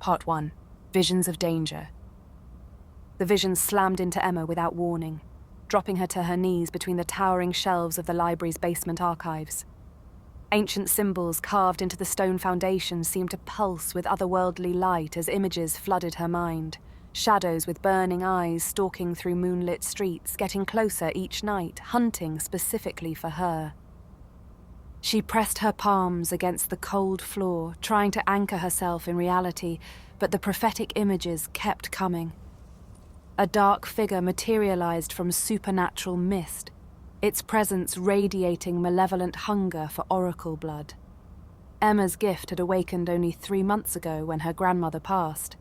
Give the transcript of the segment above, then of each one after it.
Part 1. Visions of Danger. The vision slammed into Emma without warning, dropping her to her knees between the towering shelves of the library's basement archives. Ancient symbols carved into the stone foundation seemed to pulse with otherworldly light as images flooded her mind. Shadows with burning eyes stalking through moonlit streets, getting closer each night, hunting specifically for her. She pressed her palms against the cold floor, trying to anchor herself in reality, but the prophetic images kept coming. A dark figure materialized from supernatural mist, its presence radiating malevolent hunger for oracle blood. Emma's gift had awakened only 3 months ago when her grandmother passed,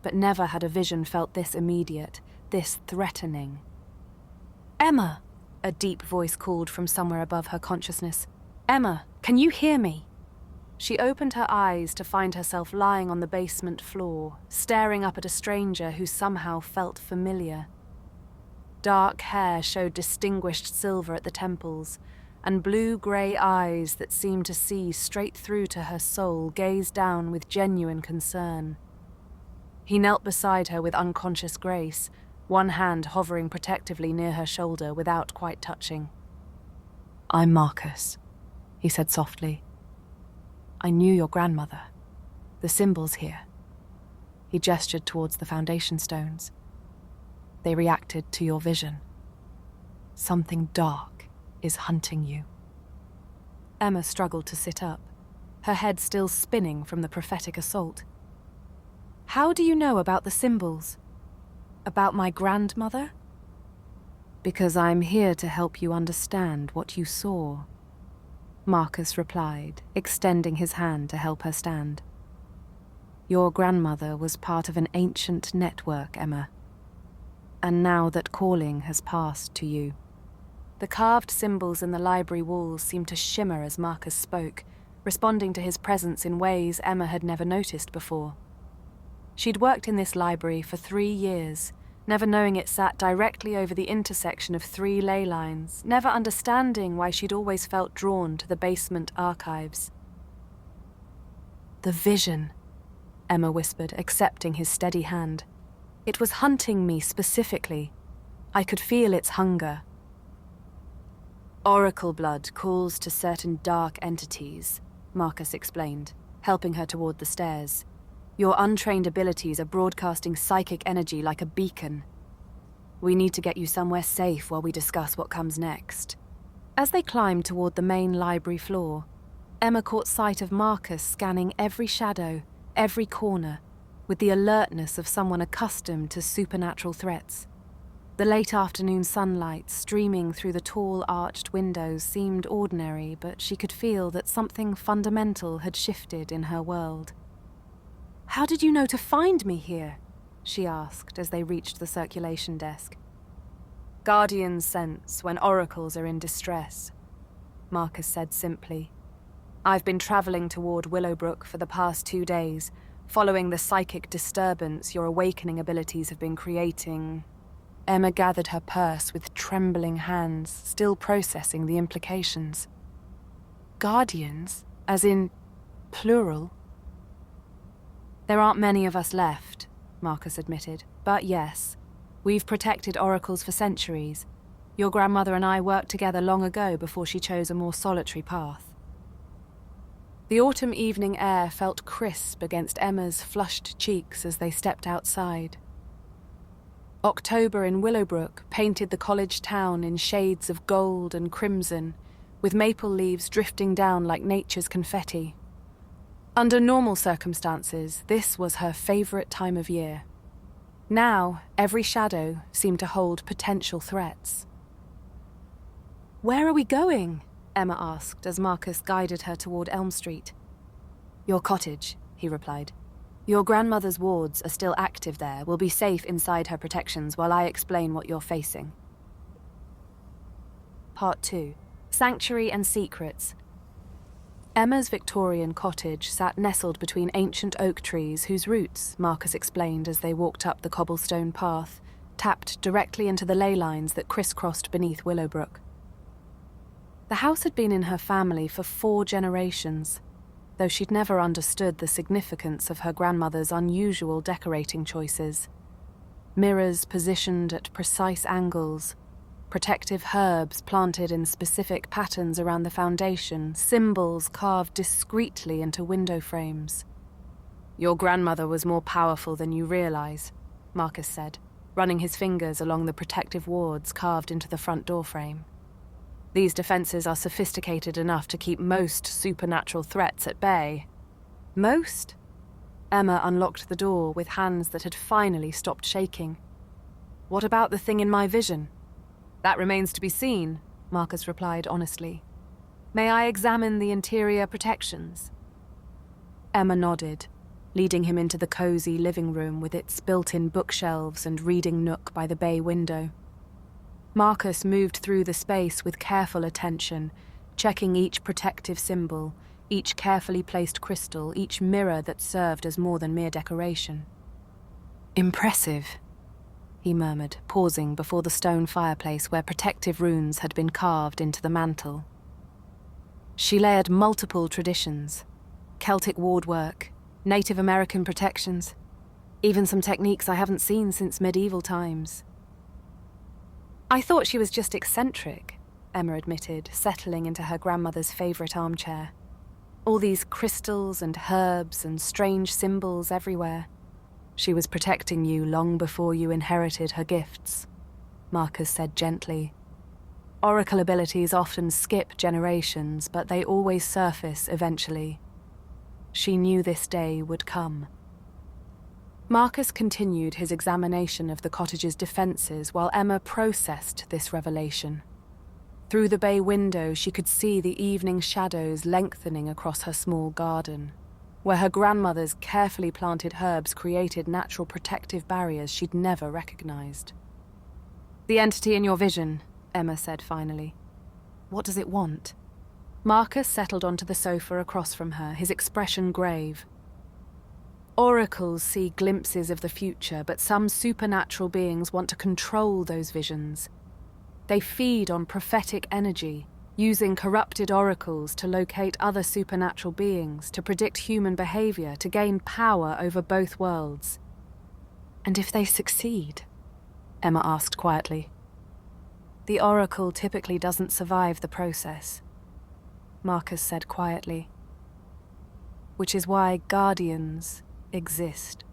but never had a vision felt this immediate, this threatening. "Emma!" a deep voice called from somewhere above her consciousness. "Emma, can you hear me?" She opened her eyes to find herself lying on the basement floor, staring up at a stranger who somehow felt familiar. Dark hair showed distinguished silver at the temples, and blue-grey eyes that seemed to see straight through to her soul gazed down with genuine concern. He knelt beside her with unconscious grace, one hand hovering protectively near her shoulder without quite touching. "I'm Marcus," he said softly. "I knew your grandmother. The symbols here." He gestured towards the foundation stones. "They reacted to your vision. Something dark is hunting you." Emma struggled to sit up, her head still spinning from the prophetic assault. "How do you know about the symbols? About my grandmother?" "Because I'm here to help you understand what you saw," Marcus replied, extending his hand to help her stand. "Your grandmother was part of an ancient network, Emma. And now that calling has passed to you." The carved symbols in the library walls seemed to shimmer as Marcus spoke, responding to his presence in ways Emma had never noticed before. She'd worked in this library for 3 years, never knowing it sat directly over the intersection of 3 ley lines, never understanding why she'd always felt drawn to the basement archives. "The vision," Emma whispered, accepting his steady hand. "It was hunting me specifically. I could feel its hunger." "Oracle blood calls to certain dark entities," Marcus explained, helping her toward the stairs. "Your untrained abilities are broadcasting psychic energy like a beacon. We need to get you somewhere safe while we discuss what comes next." As they climbed toward the main library floor, Emma caught sight of Marcus scanning every shadow, every corner, with the alertness of someone accustomed to supernatural threats. The late afternoon sunlight streaming through the tall arched windows seemed ordinary, but she could feel that something fundamental had shifted in her world. "How did you know to find me here?" she asked as they reached the circulation desk. "Guardians sense when oracles are in distress," Marcus said simply. "I've been traveling toward Willowbrook for the past 2 days, following the psychic disturbance your awakening abilities have been creating." Emma gathered her purse with trembling hands, still processing the implications. "Guardians? As in plural?" "There aren't many of us left," Marcus admitted. "But yes, we've protected oracles for centuries. Your grandmother and I worked together long ago before she chose a more solitary path." The autumn evening air felt crisp against Emma's flushed cheeks as they stepped outside. October in Willowbrook painted the college town in shades of gold and crimson, with maple leaves drifting down like nature's confetti. Under normal circumstances, this was her favorite time of year. Now, every shadow seemed to hold potential threats. "Where are we going?" Emma asked as Marcus guided her toward Elm Street. "Your cottage," he replied. "Your grandmother's wards are still active there. We'll be safe inside her protections while I explain what you're facing." Part 2. Sanctuary and Secrets. Emma's Victorian cottage sat nestled between ancient oak trees whose roots, Marcus explained as they walked up the cobblestone path, tapped directly into the ley lines that crisscrossed beneath Willowbrook. The house had been in her family for 4 generations. though she'd never understood the significance of her grandmother's unusual decorating choices. Mirrors positioned at precise angles, protective herbs planted in specific patterns around the foundation, symbols carved discreetly into window frames. "Your grandmother was more powerful than you realize," Marcus said, running his fingers along the protective wards carved into the front door frame. "These defenses are sophisticated enough to keep most supernatural threats at bay." "Most?" Emma unlocked the door with hands that had finally stopped shaking. "What about the thing in my vision?" "That remains to be seen," Marcus replied honestly. "May I examine the interior protections?" Emma nodded, leading him into the cozy living room with its built-in bookshelves and reading nook by the bay window. Marcus moved through the space with careful attention, checking each protective symbol, each carefully placed crystal, each mirror that served as more than mere decoration. "Impressive," he murmured, pausing before the stone fireplace where protective runes had been carved into the mantel. She layered multiple traditions: Celtic wardwork, Native American protections, even some techniques I haven't seen since medieval times. "I thought she was just eccentric," Emma admitted, settling into her grandmother's favourite armchair. "All these crystals and herbs and strange symbols everywhere. She was protecting you long before you inherited her gifts," Marcus said gently. "Oracle abilities often skip generations, but they always surface eventually. She knew this day would come." Marcus continued his examination of the cottage's defences while Emma processed this revelation. Through the bay window, she could see the evening shadows lengthening across her small garden, where her grandmother's carefully planted herbs created natural protective barriers she'd never recognized. "The entity in your vision," Emma said finally. "What does it want?" Marcus settled onto the sofa across from her, his expression grave. "Oracles see glimpses of the future, but some supernatural beings want to control those visions. They feed on prophetic energy, using corrupted oracles to locate other supernatural beings, to predict human behavior, to gain power over both worlds." "And if they succeed?" Emma asked quietly. "The oracle typically doesn't survive the process," Marcus said quietly. "Which is why guardians exist."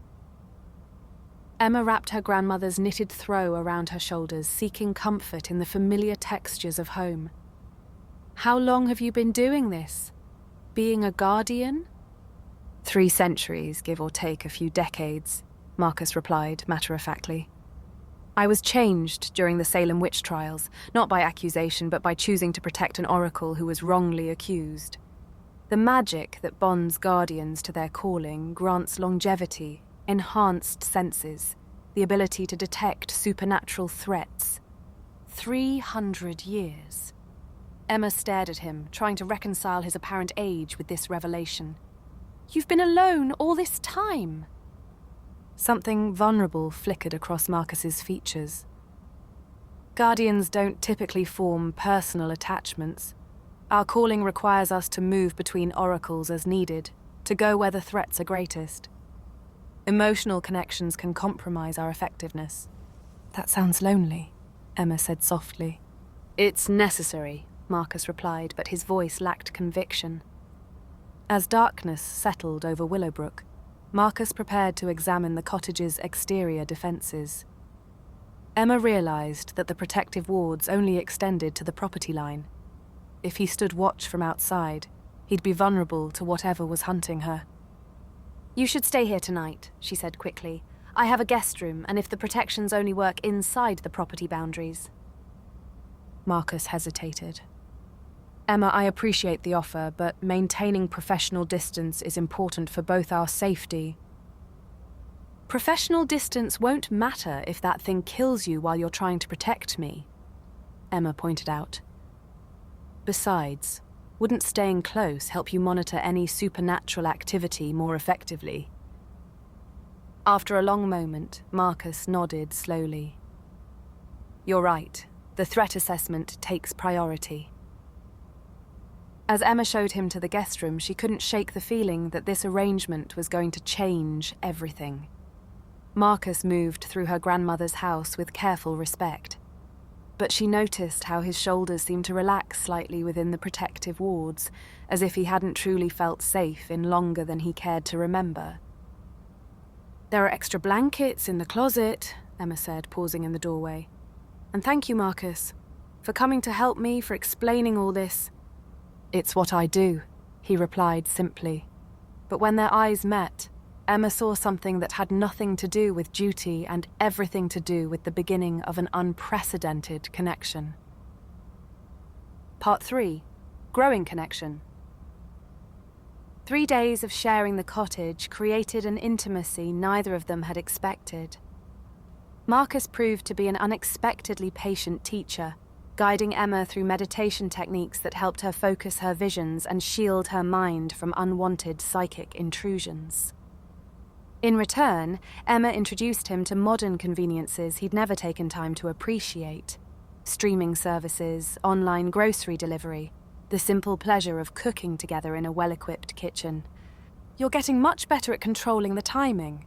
Emma wrapped her grandmother's knitted throw around her shoulders, seeking comfort in the familiar textures of home. "How long have you been doing this? Being a guardian?" 3 centuries, give or take a few decades," Marcus replied matter-of-factly. "I was changed during the Salem witch trials, not by accusation but by choosing to protect an oracle who was wrongly accused. The magic that bonds guardians to their calling grants longevity, enhanced senses, the ability to detect supernatural threats. 300 years. Emma stared at him, trying to reconcile his apparent age with this revelation. "You've been alone all this time?" Something vulnerable flickered across Marcus's features. "Guardians don't typically form personal attachments. Our calling requires us to move between oracles as needed, to go where the threats are greatest. Emotional connections can compromise our effectiveness." "That sounds lonely," Emma said softly. "It's necessary," Marcus replied, but his voice lacked conviction. As darkness settled over Willowbrook, Marcus prepared to examine the cottage's exterior defences. Emma realised that the protective wards only extended to the property line. If he stood watch from outside, he'd be vulnerable to whatever was hunting her. "You should stay here tonight," she said quickly. "I have a guest room, and if the protections only work inside the property boundaries." Marcus hesitated. "Emma, I appreciate the offer, but maintaining professional distance is important for both our safety." "Professional distance won't matter if that thing kills you while you're trying to protect me," Emma pointed out. "Besides, wouldn't staying close help you monitor any supernatural activity more effectively?" After a long moment, Marcus nodded slowly. "You're right. The threat assessment takes priority." As Emma showed him to the guest room, she couldn't shake the feeling that this arrangement was going to change everything. Marcus moved through her grandmother's house with careful respect, but she noticed how his shoulders seemed to relax slightly within the protective wards, as if he hadn't truly felt safe in longer than he cared to remember. "There are extra blankets in the closet," Emma said, pausing in the doorway. "And thank you, Marcus, for coming to help me, for explaining all this." "It's what I do," he replied simply. But when their eyes met, Emma saw something that had nothing to do with duty and everything to do with the beginning of an unprecedented connection. Part 3. Growing connection. 3 days of sharing the cottage created an intimacy neither of them had expected. Marcus proved to be an unexpectedly patient teacher, guiding Emma through meditation techniques that helped her focus her visions and shield her mind from unwanted psychic intrusions. In return, Emma introduced him to modern conveniences he'd never taken time to appreciate: streaming services, online grocery delivery, the simple pleasure of cooking together in a well-equipped kitchen. "You're getting much better at controlling the timing,"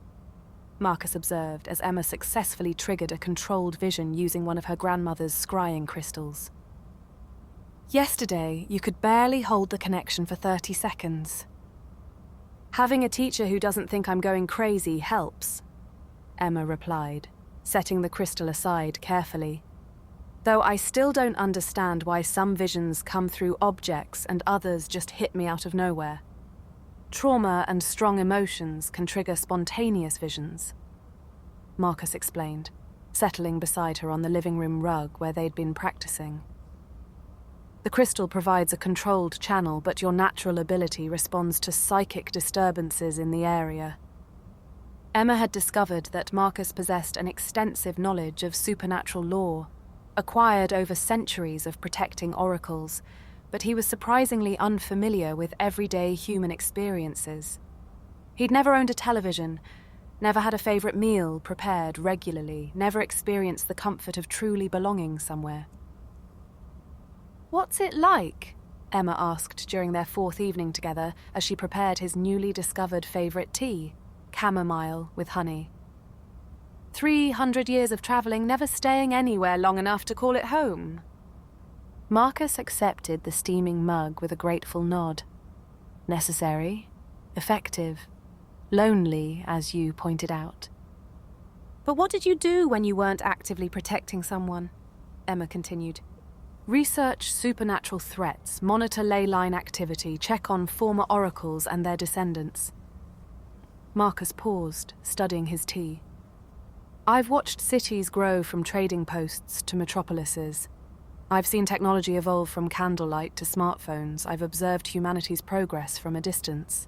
Marcus observed as Emma successfully triggered a controlled vision using one of her grandmother's scrying crystals. "Yesterday, you could barely hold the connection for 30 seconds. Having a teacher who doesn't think I'm going crazy helps," Emma replied, setting the crystal aside carefully. "Though I still don't understand why some visions come through objects and others just hit me out of nowhere. Trauma and strong emotions can trigger spontaneous visions," Marcus explained, settling beside her on the living room rug where they'd been practicing. "The crystal provides a controlled channel, but your natural ability responds to psychic disturbances in the area." Emma had discovered that Marcus possessed an extensive knowledge of supernatural lore, acquired over centuries of protecting oracles, but he was surprisingly unfamiliar with everyday human experiences. He'd never owned a television, never had a favorite meal prepared regularly, never experienced the comfort of truly belonging somewhere. "What's it like?" Emma asked during their 4th evening together as she prepared his newly discovered favorite tea, chamomile with honey. 300 years of traveling, never staying anywhere long enough to call it home." Marcus accepted the steaming mug with a grateful nod. "Necessary, effective, lonely, as you pointed out." "But what did you do when you weren't actively protecting someone?" Emma continued. "Research supernatural threats, monitor ley line activity, check on former oracles and their descendants." Marcus paused, studying his tea. "I've watched cities grow from trading posts to metropolises. I've seen technology evolve from candlelight to smartphones. I've observed humanity's progress from a distance."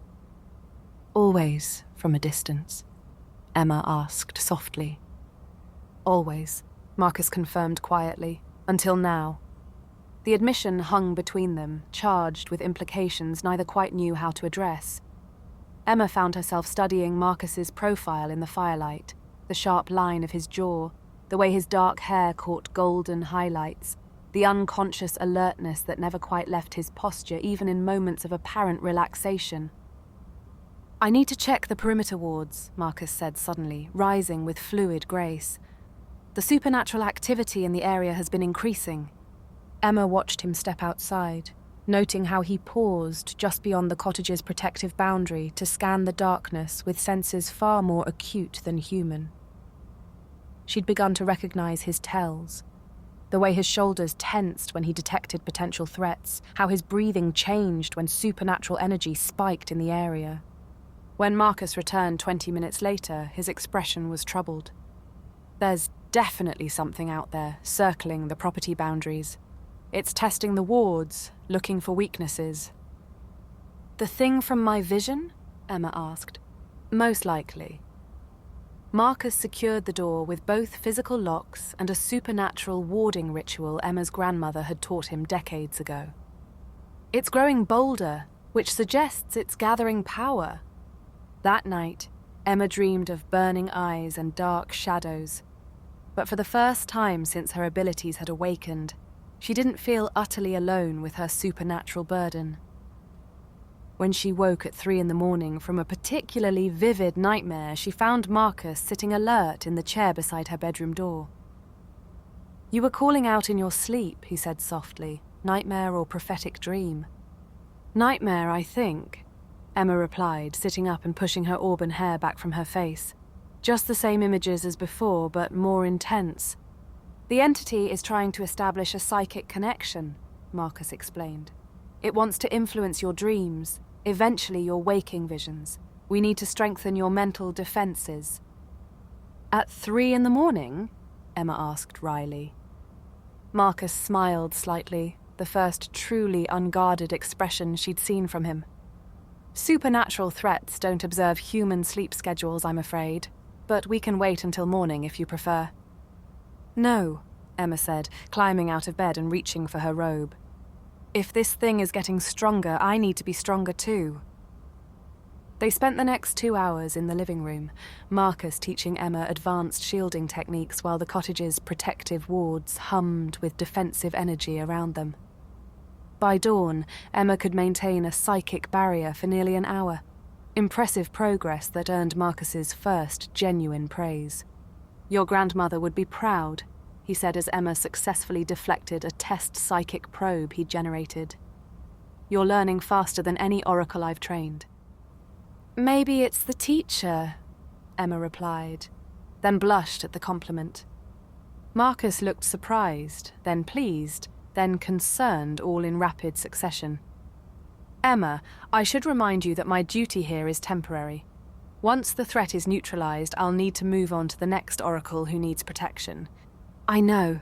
"Always from a distance?" Emma asked softly. "Always," Marcus confirmed quietly, "until now." The admission hung between them, charged with implications neither quite knew how to address. Emma found herself studying Marcus's profile in the firelight, the sharp line of his jaw, the way his dark hair caught golden highlights, the unconscious alertness that never quite left his posture even in moments of apparent relaxation. "I need to check the perimeter wards," Marcus said suddenly, rising with fluid grace. "The supernatural activity in the area has been increasing." Emma watched him step outside, noting how he paused just beyond the cottage's protective boundary to scan the darkness with senses far more acute than human. She'd begun to recognize his tells, the way his shoulders tensed when he detected potential threats, how his breathing changed when supernatural energy spiked in the area. When Marcus returned 20 minutes later, his expression was troubled. "There's definitely something out there, circling the property boundaries. It's testing the wards, looking for weaknesses." "The thing from my vision?" Emma asked. "Most likely." Marcus secured the door with both physical locks and a supernatural warding ritual Emma's grandmother had taught him decades ago. "It's growing bolder, which suggests it's gathering power." That night, Emma dreamed of burning eyes and dark shadows. But for the first time since her abilities had awakened, she didn't feel utterly alone with her supernatural burden. When she woke at 3 in the morning from a particularly vivid nightmare, she found Marcus sitting alert in the chair beside her bedroom door. "You were calling out in your sleep," he said softly. "Nightmare or prophetic dream?" "Nightmare, I think," Emma replied, sitting up and pushing her auburn hair back from her face. "Just the same images as before, but more intense. The entity is trying to establish a psychic connection," Marcus explained. "It wants to influence your dreams, eventually your waking visions. We need to strengthen your mental defenses." "At 3 in the morning?" Emma asked wryly. Marcus smiled slightly, the first truly unguarded expression she'd seen from him. "Supernatural threats don't observe human sleep schedules, I'm afraid, but we can wait until morning if you prefer." "No," Emma said, climbing out of bed and reaching for her robe. "If this thing is getting stronger, I need to be stronger too." They spent the next 2 hours in the living room, Marcus teaching Emma advanced shielding techniques while the cottage's protective wards hummed with defensive energy around them. By dawn, Emma could maintain a psychic barrier for nearly an hour. Impressive progress that earned Marcus's first genuine praise. "Your grandmother would be proud," he said as Emma successfully deflected a test psychic probe he'd generated. "You're learning faster than any oracle I've trained." "Maybe it's the teacher," Emma replied, then blushed at the compliment. Marcus looked surprised, then pleased, then concerned, all in rapid succession. "Emma, I should remind you that my duty here is temporary. Once the threat is neutralized, I'll need to move on to the next oracle who needs protection." "I know,"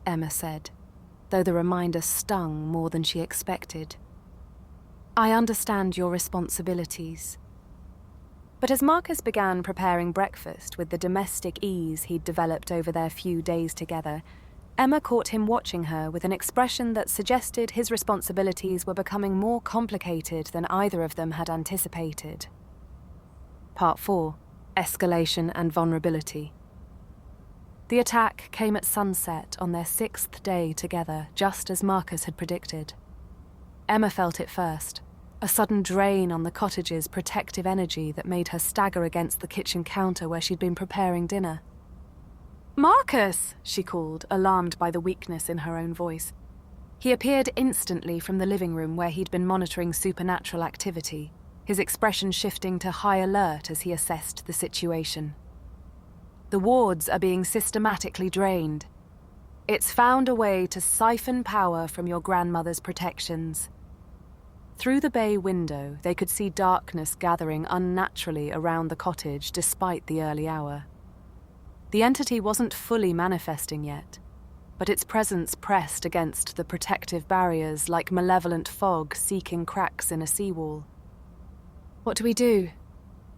Emma said, though the reminder stung more than she expected. "I understand your responsibilities." But as Marcus began preparing breakfast with the domestic ease he'd developed over their few days together, Emma caught him watching her with an expression that suggested his responsibilities were becoming more complicated than either of them had anticipated. Part 4. Escalation and Vulnerability. The attack came at sunset on their 6th day together, just as Marcus had predicted. Emma felt it first, a sudden drain on the cottage's protective energy that made her stagger against the kitchen counter where she'd been preparing dinner. "Marcus!" she called, alarmed by the weakness in her own voice. He appeared instantly from the living room where he'd been monitoring supernatural activity, his expression shifting to high alert as he assessed the situation. "The wards are being systematically drained. It's found a way to siphon power from your grandmother's protections." Through the bay window, they could see darkness gathering unnaturally around the cottage despite the early hour. The entity wasn't fully manifesting yet, but its presence pressed against the protective barriers like malevolent fog seeking cracks in a seawall. "What do we do?"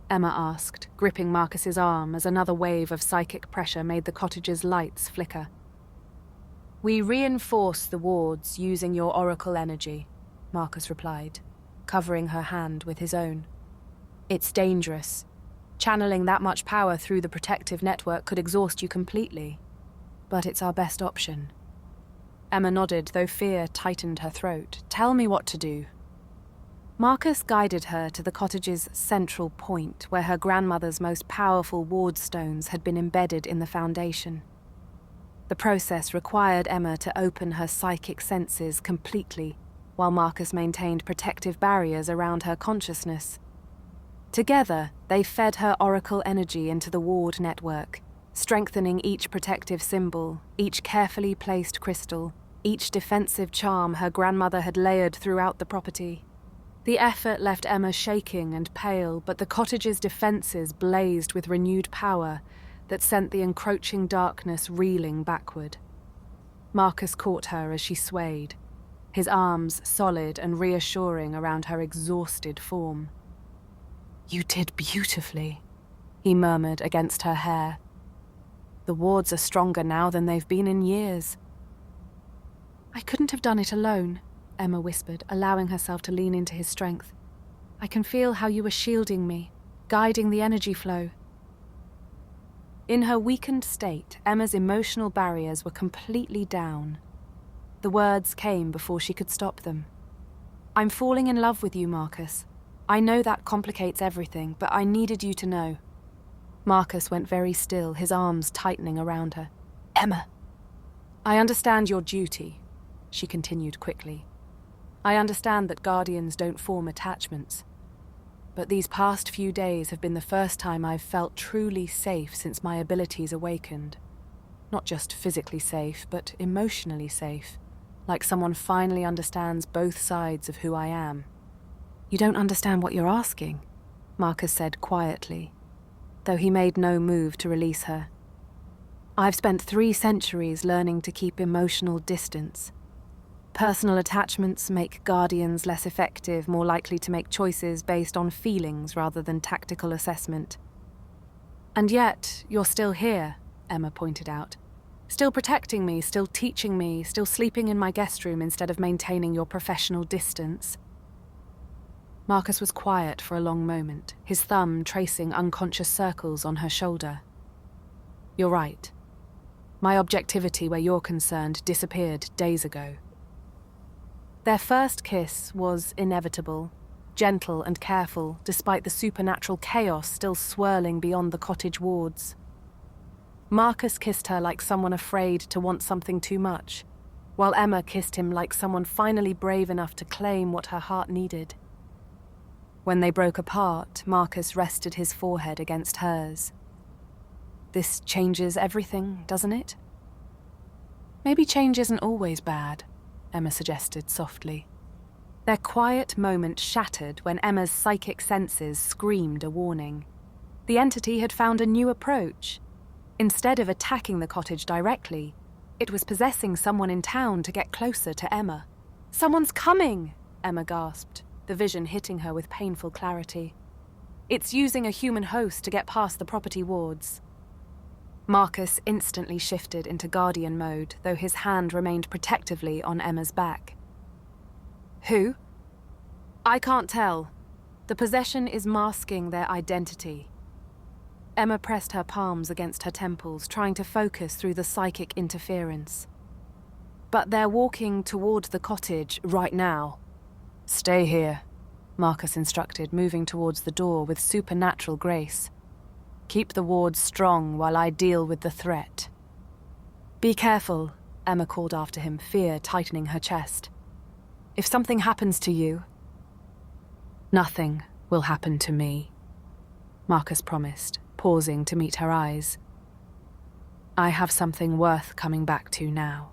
Emma asked, gripping Marcus's arm as another wave of psychic pressure made the cottage's lights flicker. "We reinforce the wards using your oracle energy," Marcus replied, covering her hand with his own. "It's dangerous. Channeling that much power through the protective network could exhaust you completely, but it's our best option." Emma nodded, though fear tightened her throat. "Tell me what to do." Marcus guided her to the cottage's central point, where her grandmother's most powerful ward stones had been embedded in the foundation. The process required Emma to open her psychic senses completely, while Marcus maintained protective barriers around her consciousness. Together, they fed her oracle energy into the ward network, strengthening each protective symbol, each carefully placed crystal, each defensive charm her grandmother had layered throughout the property. The effort left Emma shaking and pale, but the cottage's defenses blazed with renewed power that sent the encroaching darkness reeling backward. Marcus caught her as she swayed, his arms solid and reassuring around her exhausted form. "You did beautifully," he murmured against her hair. "The wards are stronger now than they've been in years." "I couldn't have done it alone," Emma whispered, allowing herself to lean into his strength. "I can feel how you were shielding me, guiding the energy flow." In her weakened state, Emma's emotional barriers were completely down. The words came before she could stop them. I'm falling in love with you, Marcus. I know that complicates everything, but I needed you to know. Marcus went very still, his arms tightening around her. Emma. I understand your duty, she continued quickly. I understand that guardians don't form attachments. But these past few days have been the first time I've felt truly safe since my abilities awakened. Not just physically safe, but emotionally safe. Like someone finally understands both sides of who I am. You don't understand what you're asking, Marcus said quietly, though he made no move to release her. I've spent 3 centuries learning to keep emotional distance. Personal attachments make guardians less effective, more likely to make choices based on feelings rather than tactical assessment. And yet, you're still here, Emma pointed out. Still protecting me, still teaching me, still sleeping in my guest room instead of maintaining your professional distance. Marcus was quiet for a long moment, his thumb tracing unconscious circles on her shoulder. You're right. My objectivity where you're concerned disappeared days ago. Their first kiss was inevitable, gentle and careful, despite the supernatural chaos still swirling beyond the cottage wards. Marcus kissed her like someone afraid to want something too much, while Emma kissed him like someone finally brave enough to claim what her heart needed. When they broke apart, Marcus rested his forehead against hers. This changes everything, doesn't it? Maybe change isn't always bad, Emma suggested softly. Their quiet moment shattered when Emma's psychic senses screamed a warning. The entity had found a new approach. Instead of attacking the cottage directly, it was possessing someone in town to get closer to Emma. Someone's coming, Emma gasped, the vision hitting her with painful clarity. It's using a human host to get past the property wards. Marcus instantly shifted into guardian mode, though his hand remained protectively on Emma's back. Who? I can't tell. The possession is masking their identity. Emma pressed her palms against her temples, trying to focus through the psychic interference. But they're walking toward the cottage right now. Stay here, Marcus instructed, moving towards the door with supernatural grace. Keep the wards strong while I deal with the threat. Be careful, Emma called after him, fear tightening her chest. If something happens to you... Nothing will happen to me, Marcus promised, pausing to meet her eyes. I have something worth coming back to now.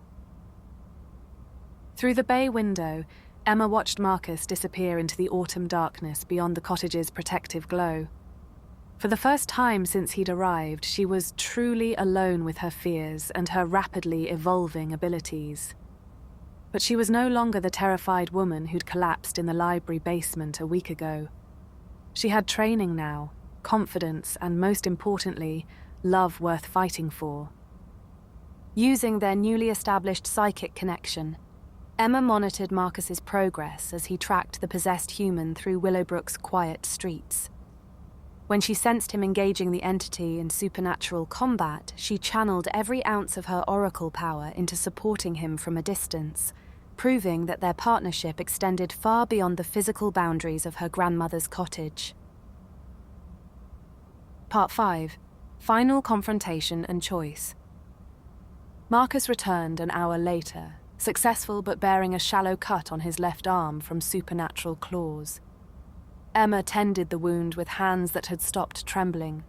Through the bay window, Emma watched Marcus disappear into the autumn darkness beyond the cottage's protective glow. For the first time since he'd arrived, she was truly alone with her fears and her rapidly evolving abilities. But she was no longer the terrified woman who'd collapsed in the library basement a week ago. She had training now, confidence, and most importantly, love worth fighting for. Using their newly established psychic connection, Emma monitored Marcus's progress as he tracked the possessed human through Willowbrook's quiet streets. When she sensed him engaging the entity in supernatural combat, she channeled every ounce of her oracle power into supporting him from a distance, proving that their partnership extended far beyond the physical boundaries of her grandmother's cottage. Part 5. Final Confrontation and Choice. Marcus returned an hour later, successful but bearing a shallow cut on his left arm from supernatural claws. Emma tended the wound with hands that had stopped trembling,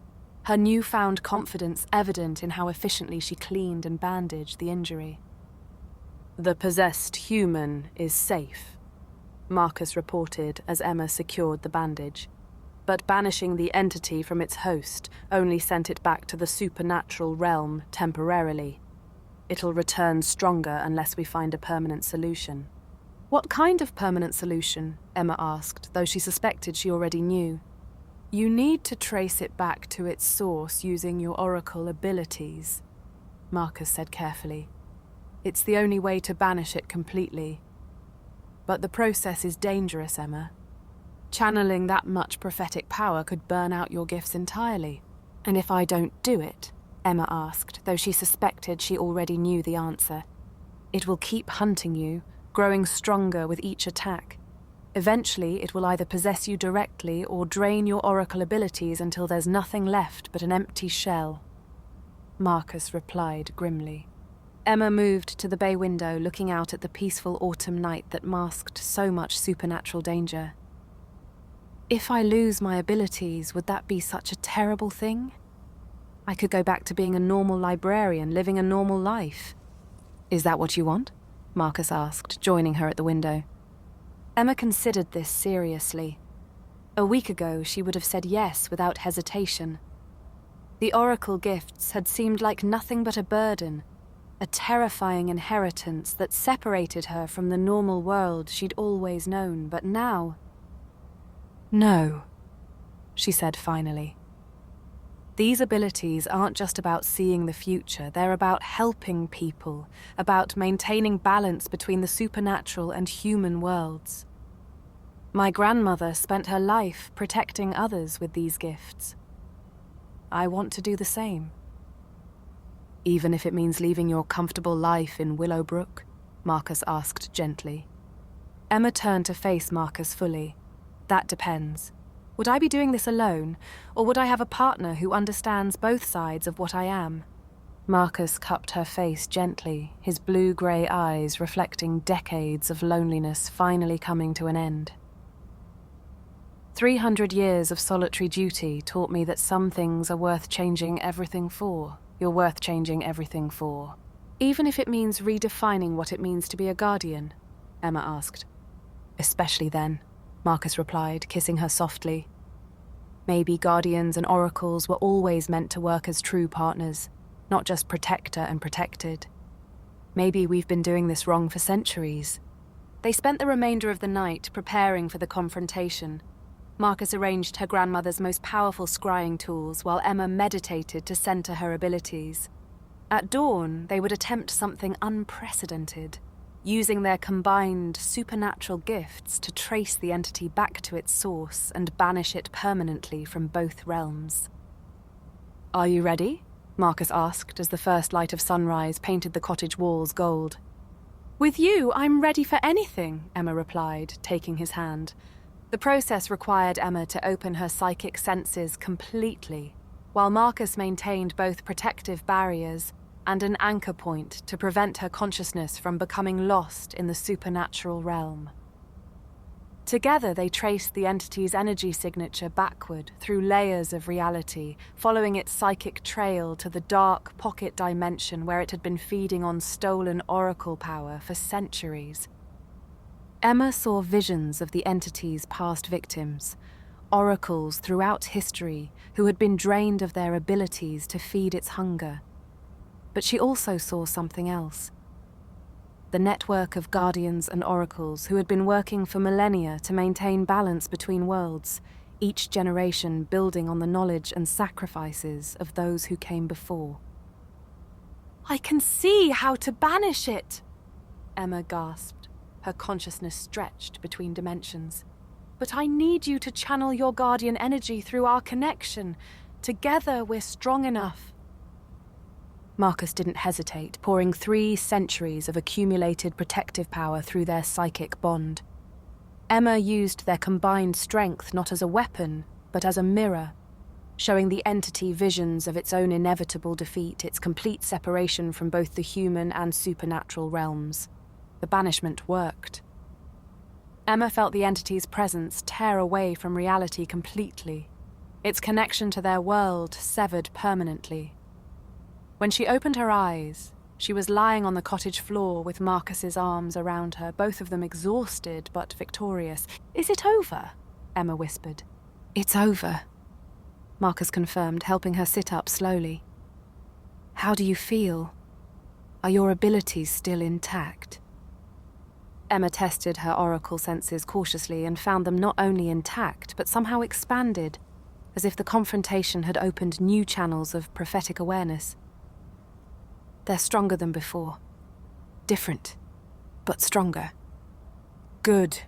her newfound confidence evident in how efficiently she cleaned and bandaged the injury. The possessed human is safe, Marcus reported as Emma secured the bandage. But banishing the entity from its host only sent it back to the supernatural realm temporarily. It'll return stronger unless we find a permanent solution. What kind of permanent solution? Emma asked, though she suspected she already knew. You need to trace it back to its source using your oracle abilities, Marcus said carefully. It's the only way to banish it completely. But the process is dangerous, Emma. Channeling that much prophetic power could burn out your gifts entirely. And if I don't do it, Emma asked, though she suspected she already knew the answer, it will keep hunting you, growing stronger with each attack. Eventually, it will either possess you directly or drain your oracle abilities until there's nothing left but an empty shell. Marcus replied grimly. Emma moved to the bay window, looking out at the peaceful autumn night that masked so much supernatural danger. If I lose my abilities, would that be such a terrible thing? I could go back to being a normal librarian, living a normal life. Is that what you want? Marcus asked, joining her at the window. Emma considered this seriously. A week ago, she would have said yes without hesitation. The oracle gifts had seemed like nothing but a burden, a terrifying inheritance that separated her from the normal world she'd always known, but now... No, she said finally. These abilities aren't just about seeing the future, they're about helping people, about maintaining balance between the supernatural and human worlds. My grandmother spent her life protecting others with these gifts. I want to do the same. Even if it means leaving your comfortable life in Willowbrook? Marcus asked gently. Emma turned to face Marcus fully. That depends. Would I be doing this alone, or would I have a partner who understands both sides of what I am? Marcus cupped her face gently, his blue-grey eyes reflecting decades of loneliness finally coming to an end. 300 years of solitary duty taught me that some things are worth changing everything for. You're worth changing everything for. Even if it means redefining what it means to be a guardian, Emma asked. Especially then, Marcus replied, kissing her softly. Maybe guardians and oracles were always meant to work as true partners, not just protector and protected. Maybe we've been doing this wrong for centuries. They spent the remainder of the night preparing for the confrontation. Marcus arranged her grandmother's most powerful scrying tools while Emma meditated to center her abilities. At dawn, they would attempt something unprecedented, using their combined supernatural gifts to trace the entity back to its source and banish it permanently from both realms. Are you ready? Marcus asked as the first light of sunrise painted the cottage walls gold. With you, I'm ready for anything, Emma replied, taking his hand. The process required Emma to open her psychic senses completely, while Marcus maintained both protective barriers and an anchor point to prevent her consciousness from becoming lost in the supernatural realm. Together, they traced the entity's energy signature backward through layers of reality, following its psychic trail to the dark pocket dimension where it had been feeding on stolen oracle power for centuries. Emma saw visions of the entity's past victims, oracles throughout history who had been drained of their abilities to feed its hunger. But she also saw something else. The network of guardians and oracles who had been working for millennia to maintain balance between worlds, each generation building on the knowledge and sacrifices of those who came before. I can see how to banish it, Emma gasped, her consciousness stretched between dimensions. But I need you to channel your guardian energy through our connection. Together we're strong enough. Marcus didn't hesitate, pouring 3 centuries of accumulated protective power through their psychic bond. Emma used their combined strength not as a weapon, but as a mirror, showing the entity visions of its own inevitable defeat, its complete separation from both the human and supernatural realms. The banishment worked. Emma felt the entity's presence tear away from reality completely, its connection to their world severed permanently. When she opened her eyes, she was lying on the cottage floor with Marcus's arms around her, both of them exhausted but victorious. Is it over? Emma whispered. It's over, Marcus confirmed, helping her sit up slowly. How do you feel? Are your abilities still intact? Emma tested her oracle senses cautiously and found them not only intact, but somehow expanded, as if the confrontation had opened new channels of prophetic awareness. They're stronger than before. Different, but stronger. Good,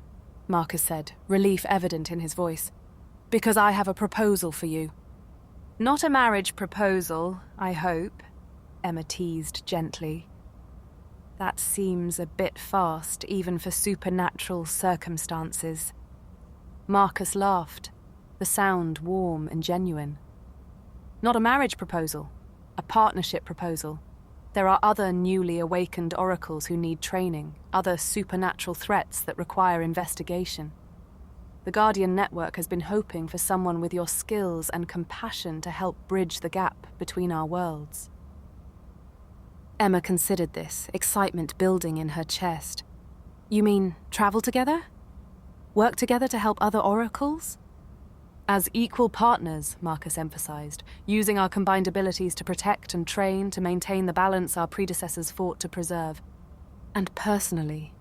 Marcus said, relief evident in his voice. Because I have a proposal for you. Not a marriage proposal, I hope, Emma teased gently. That seems a bit fast, even for supernatural circumstances. Marcus laughed, the sound warm and genuine. Not a marriage proposal, a partnership proposal. There are other newly awakened oracles who need training, other supernatural threats that require investigation. The Guardian Network has been hoping for someone with your skills and compassion to help bridge the gap between our worlds. Emma considered this, excitement building in her chest. You mean travel together? Work together to help other oracles? As equal partners, Marcus emphasized, using our combined abilities to protect and train to maintain the balance our predecessors fought to preserve. And personally,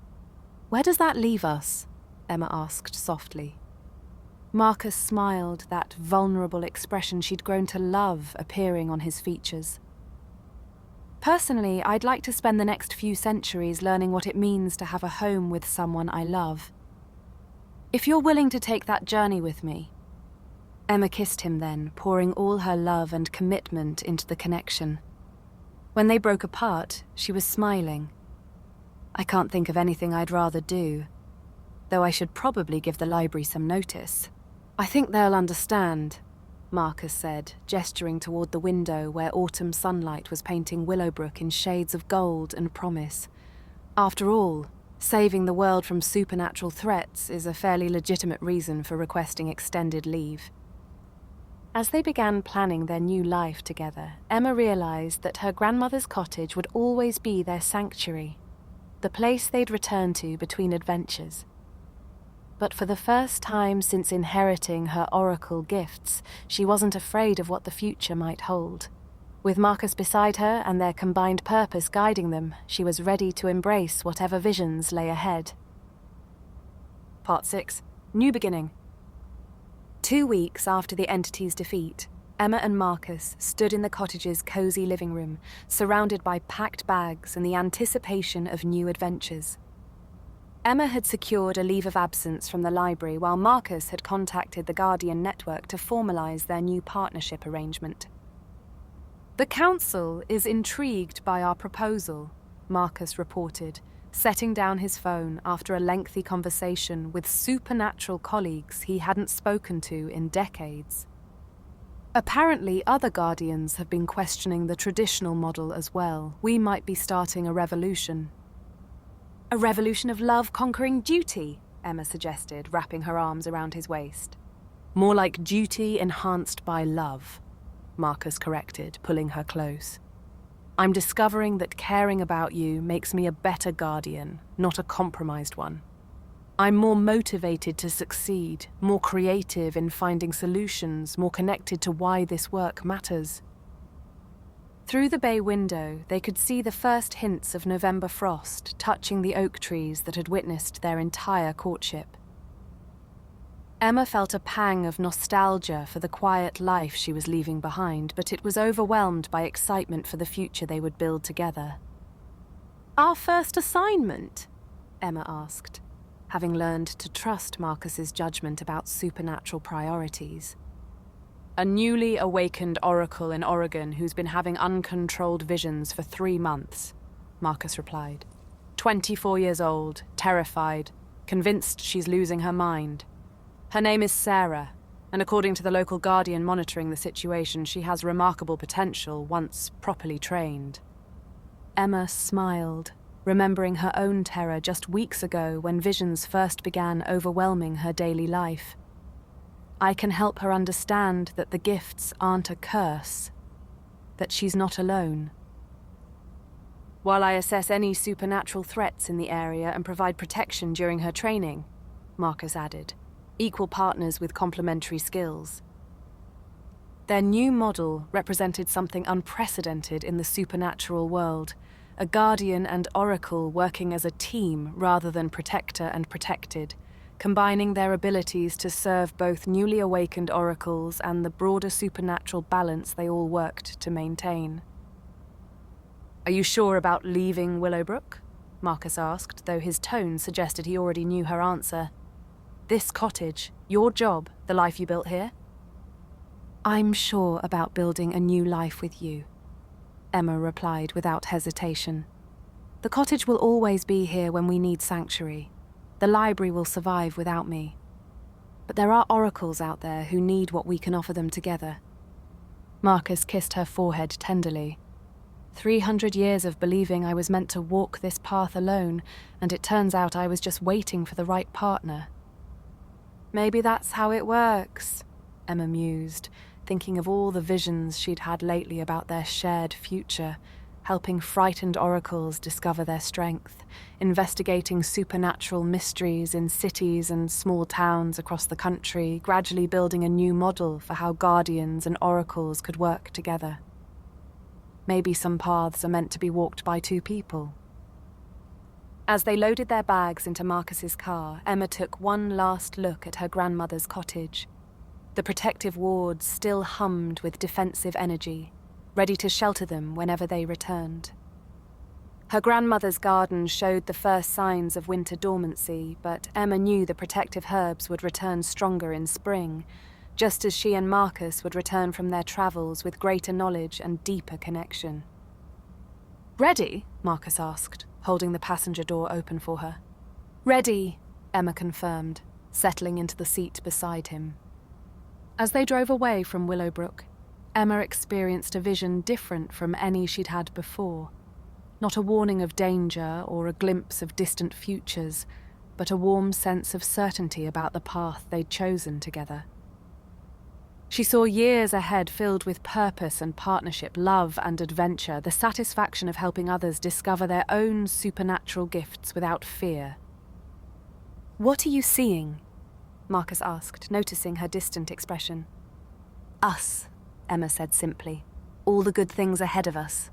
where does that leave us? Emma asked softly. Marcus smiled, that vulnerable expression she'd grown to love appearing on his features. Personally, I'd like to spend the next few centuries learning what it means to have a home with someone I love. If you're willing to take that journey with me. Emma kissed him then, pouring all her love and commitment into the connection. When they broke apart, she was smiling. I can't think of anything I'd rather do, though I should probably give the library some notice. I think they'll understand, Marcus said, gesturing toward the window where autumn sunlight was painting Willowbrook in shades of gold and promise. After all, saving the world from supernatural threats is a fairly legitimate reason for requesting extended leave. As they began planning their new life together, Emma realized that her grandmother's cottage would always be their sanctuary, the place they'd return to between adventures. But for the first time since inheriting her oracle gifts, she wasn't afraid of what the future might hold. With Marcus beside her and their combined purpose guiding them, she was ready to embrace whatever visions lay ahead. Part 6. New Beginning. 2 weeks after the entity's defeat, Emma and Marcus stood in the cottage's cozy living room, surrounded by packed bags and the anticipation of new adventures. Emma had secured a leave of absence from the library while Marcus had contacted the Guardian Network to formalize their new partnership arrangement. The Council is intrigued by our proposal, Marcus reported, setting down his phone after a lengthy conversation with supernatural colleagues he hadn't spoken to in decades. Apparently, other Guardians have been questioning the traditional model as well. We might be starting a revolution. A revolution of love conquering duty, Emma suggested, wrapping her arms around his waist. More like duty enhanced by love, Marcus corrected, pulling her close. I'm discovering that caring about you makes me a better guardian, not a compromised one. I'm more motivated to succeed, more creative in finding solutions, more connected to why this work matters. Through the bay window, they could see the first hints of November frost touching the oak trees that had witnessed their entire courtship. Emma felt a pang of nostalgia for the quiet life she was leaving behind, but it was overwhelmed by excitement for the future they would build together. Our first assignment? Emma asked, having learned to trust Marcus's judgment about supernatural priorities. A newly awakened oracle in Oregon who's been having uncontrolled visions for 3 months, Marcus replied. 24 years old, terrified, convinced she's losing her mind. Her name is Sarah, and according to the local Guardian monitoring the situation, she has remarkable potential once properly trained. Emma smiled, remembering her own terror just weeks ago when visions first began overwhelming her daily life. I can help her understand that the gifts aren't a curse, that she's not alone. While I assess any supernatural threats in the area and provide protection during her training, Marcus added, equal partners with complementary skills. Their new model represented something unprecedented in the supernatural world, a guardian and oracle working as a team rather than protector and protected, combining their abilities to serve both newly awakened oracles and the broader supernatural balance they all worked to maintain. Are you sure about leaving Willowbrook? Marcus asked, though his tone suggested he already knew her answer. This cottage, your job, the life you built here? I'm sure about building a new life with you, Emma replied without hesitation. The cottage will always be here when we need sanctuary. The library will survive without me. But there are oracles out there who need what we can offer them together. Marcus kissed her forehead tenderly. 300 years of believing I was meant to walk this path alone, and it turns out I was just waiting for the right partner. Maybe that's how it works, Emma mused, thinking of all the visions she'd had lately about their shared future, helping frightened oracles discover their strength, investigating supernatural mysteries in cities and small towns across the country, gradually building a new model for how guardians and oracles could work together. Maybe some paths are meant to be walked by two people. As they loaded their bags into Marcus's car, Emma took one last look at her grandmother's cottage. The protective wards still hummed with defensive energy, ready to shelter them whenever they returned. Her grandmother's garden showed the first signs of winter dormancy, but Emma knew the protective herbs would return stronger in spring, just as she and Marcus would return from their travels with greater knowledge and deeper connection. "Ready?" Marcus asked, holding the passenger door open for her. "Ready," Emma confirmed, settling into the seat beside him. As they drove away from Willowbrook, Emma experienced a vision different from any she'd had before. Not a warning of danger or a glimpse of distant futures, but a warm sense of certainty about the path they'd chosen together. She saw years ahead filled with purpose and partnership, love and adventure, the satisfaction of helping others discover their own supernatural gifts without fear. "What are you seeing?" Marcus asked, noticing her distant expression. "Us," Emma said simply. "All the good things ahead of us."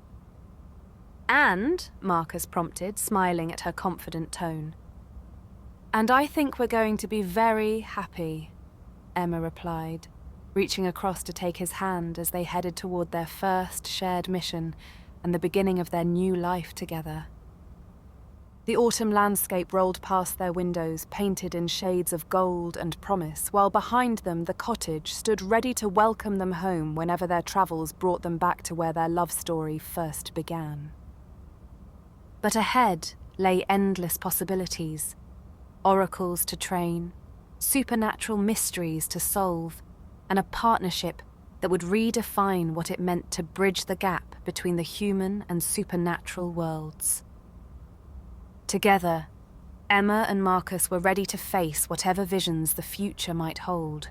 "And," Marcus prompted, smiling at her confident tone. "And I think we're going to be very happy," Emma replied, reaching across to take his hand as they headed toward their first shared mission and the beginning of their new life together. The autumn landscape rolled past their windows, painted in shades of gold and promise, while behind them the cottage stood ready to welcome them home whenever their travels brought them back to where their love story first began. But ahead lay endless possibilities, oracles to train, supernatural mysteries to solve, and a partnership that would redefine what it meant to bridge the gap between the human and supernatural worlds. Together, Emma and Marcus were ready to face whatever visions the future might hold.